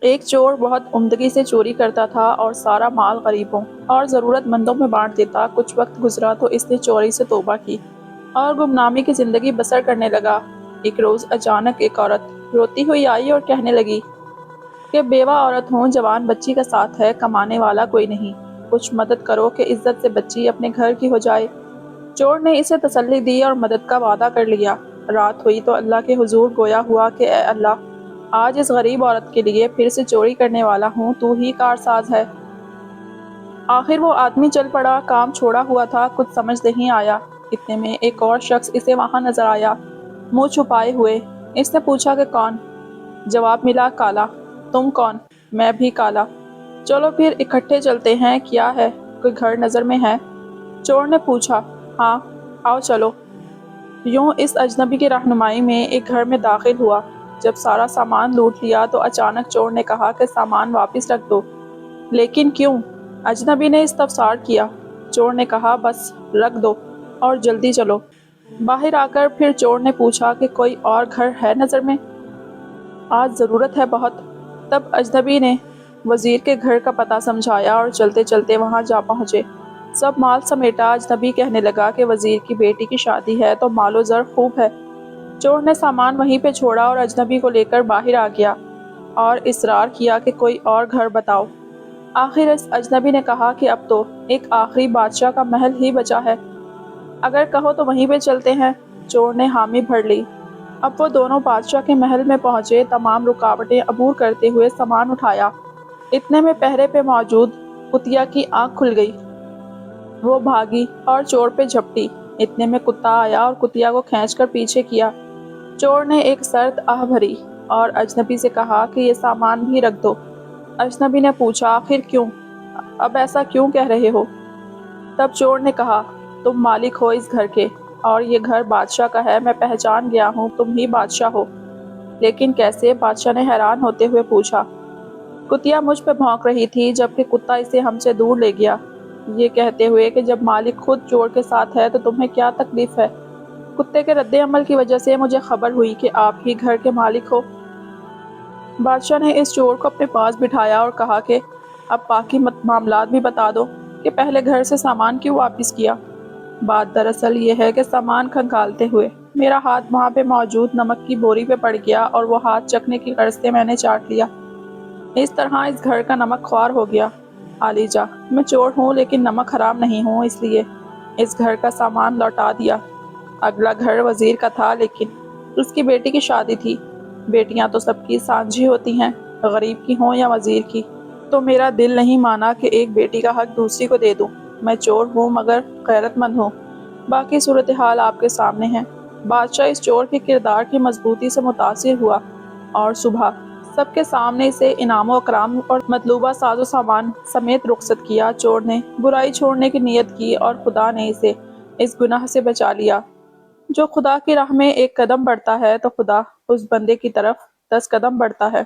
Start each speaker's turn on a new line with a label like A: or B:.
A: ایک چور بہت عمدگی سے چوری کرتا تھا اور سارا مال غریبوں اور ضرورت مندوں میں بانٹ دیتا۔ کچھ وقت گزرا تو اس نے چوری سے توبہ کی اور گمنامی کی زندگی بسر کرنے لگا۔ ایک روز اچانک ایک عورت روتی ہوئی آئی اور کہنے لگی کہ بیوہ عورت ہوں، جوان بچی کا ساتھ ہے، کمانے والا کوئی نہیں، کچھ مدد کرو کہ عزت سے بچی اپنے گھر کی ہو جائے۔ چور نے اسے تسلی دی اور مدد کا وعدہ کر لیا۔ رات ہوئی تو اللہ کے حضور گویا ہوا کہ اے اللہ، آج اس غریب عورت کے لیے پھر سے چوری کرنے والا ہوں، تو ہی کارساز ہے۔ آخر وہ آدمی چل پڑا، کام چھوڑا ہوا تھا، کچھ سمجھ نہیں آیا۔ اتنے میں ایک اور شخص اسے وہاں نظر آیا، منہ چھپائے ہوئے۔ اس نے پوچھا کہ کون؟ جواب ملا، کالا۔ تم کون؟ میں بھی کالا۔ چلو پھر اکٹھے چلتے ہیں، کیا ہے، کوئی گھر نظر میں ہے؟ چور نے پوچھا۔ ہاں، آؤ چلو۔ یوں اس اجنبی کی رہنمائی میں ایک گھر میں داخل ہوا۔ جب سارا سامان لوٹ لیا تو اچانک چور نے کہا کہ سامان واپس رکھ دو۔ لیکن کیوں؟ اجنبی نے استفسار کیا۔ چور نے کہا، بس رکھ دو اور جلدی چلو۔ باہر آ کر پھر چور نے پوچھا کہ کوئی اور گھر ہے نظر میں؟ آج ضرورت ہے بہت۔ تب اجنبی نے وزیر کے گھر کا پتہ سمجھایا اور چلتے چلتے وہاں جا پہنچے۔ سب مال سمیٹا۔ اجنبی کہنے لگا کہ وزیر کی بیٹی کی شادی ہے تو مال و زر خوب ہے۔ چور نے سامان وہیں پہ چھوڑا اور اجنبی کو لے کر باہر آ گیا اور اصرار کیا کہ کوئی اور گھر بتاؤ۔ آخر اس اجنبی نے کہا کہ اب تو ایک آخری بادشاہ کا محل ہی بچا ہے، اگر کہو تو وہیں پہ چلتے ہیں۔ چور نے حامی بھر لی۔ اب وہ دونوں بادشاہ کے محل میں پہنچے، تمام رکاوٹیں عبور کرتے ہوئے سامان اٹھایا۔ اتنے میں پہرے پہ موجود کتیا کی آنکھ کھل گئی۔ وہ بھاگی اور چور پہ جھپٹی۔ اتنے میں کتا آیا اور کتیا کو کھینچ کر پیچھے کیا۔ چور نے ایک سرد آہ بھری اور اجنبی سے کہا کہ یہ سامان بھی رکھ دو۔ اجنبی نے پوچھا، آخر کیوں؟ اب ایسا کیوں کہہ رہے ہو؟ تب چور نے کہا، تم مالک ہو اس گھر کے اور یہ گھر بادشاہ کا ہے، میں پہچان گیا ہوں تم ہی بادشاہ ہو۔ لیکن کیسے؟ بادشاہ نے حیران ہوتے ہوئے پوچھا۔ کتیا مجھ پہ بھونک رہی تھی جبکہ کتا اسے ہم سے دور لے گیا، یہ کہتے ہوئے کہ جب مالک خود چور کے ساتھ ہے تو تمہیں کیا تکلیف ہے؟ کتے کے رد عمل کی وجہ سے مجھے خبر ہوئی کہ آپ ہی گھر کے مالک ہو۔ بادشاہ نے اس چور کو اپنے پاس بٹھایا اور کہا کہ اب باقی معاملات بھی بتا دو کہ پہلے گھر سے سامان کیوں واپس کیا۔ بات دراصل یہ ہے کہ سامان کھنگالتے ہوئے میرا ہاتھ وہاں پہ موجود نمک کی بوری پہ پڑ گیا اور وہ ہاتھ چکھنے کی غرض سے میں نے چاٹ لیا۔ اس طرح اس گھر کا نمک خوار ہو گیا۔ عالیجا، میں چور ہوں لیکن نمک حرام نہیں ہوں، اس لیے اس گھر کا سامان لوٹا دیا۔ اگلا گھر وزیر کا تھا لیکن اس کی بیٹی کی شادی تھی۔ بیٹیاں تو سب کی سانجھی ہوتی ہیں، غریب کی ہوں یا وزیر کی۔ تو میرا دل نہیں مانا کہ ایک بیٹی کا حق دوسری کو دے دوں۔ میں چور ہوں مگر غیرت مند ہوں۔ باقی صورتحال آپ کے سامنے ہے۔ بادشاہ اس چور کے کردار کی مضبوطی سے متاثر ہوا اور صبح سب کے سامنے اسے انعام و اکرام اور مطلوبہ ساز و سامان سمیت رخصت کیا۔ چور نے برائی چھوڑنے کی نیت کی اور خدا نے اسے اس گناہ سے بچا لیا۔ جو خدا کی راہ میں ایک قدم بڑھتا ہے تو خدا اس بندے کی طرف 10 قدم بڑھتا ہے۔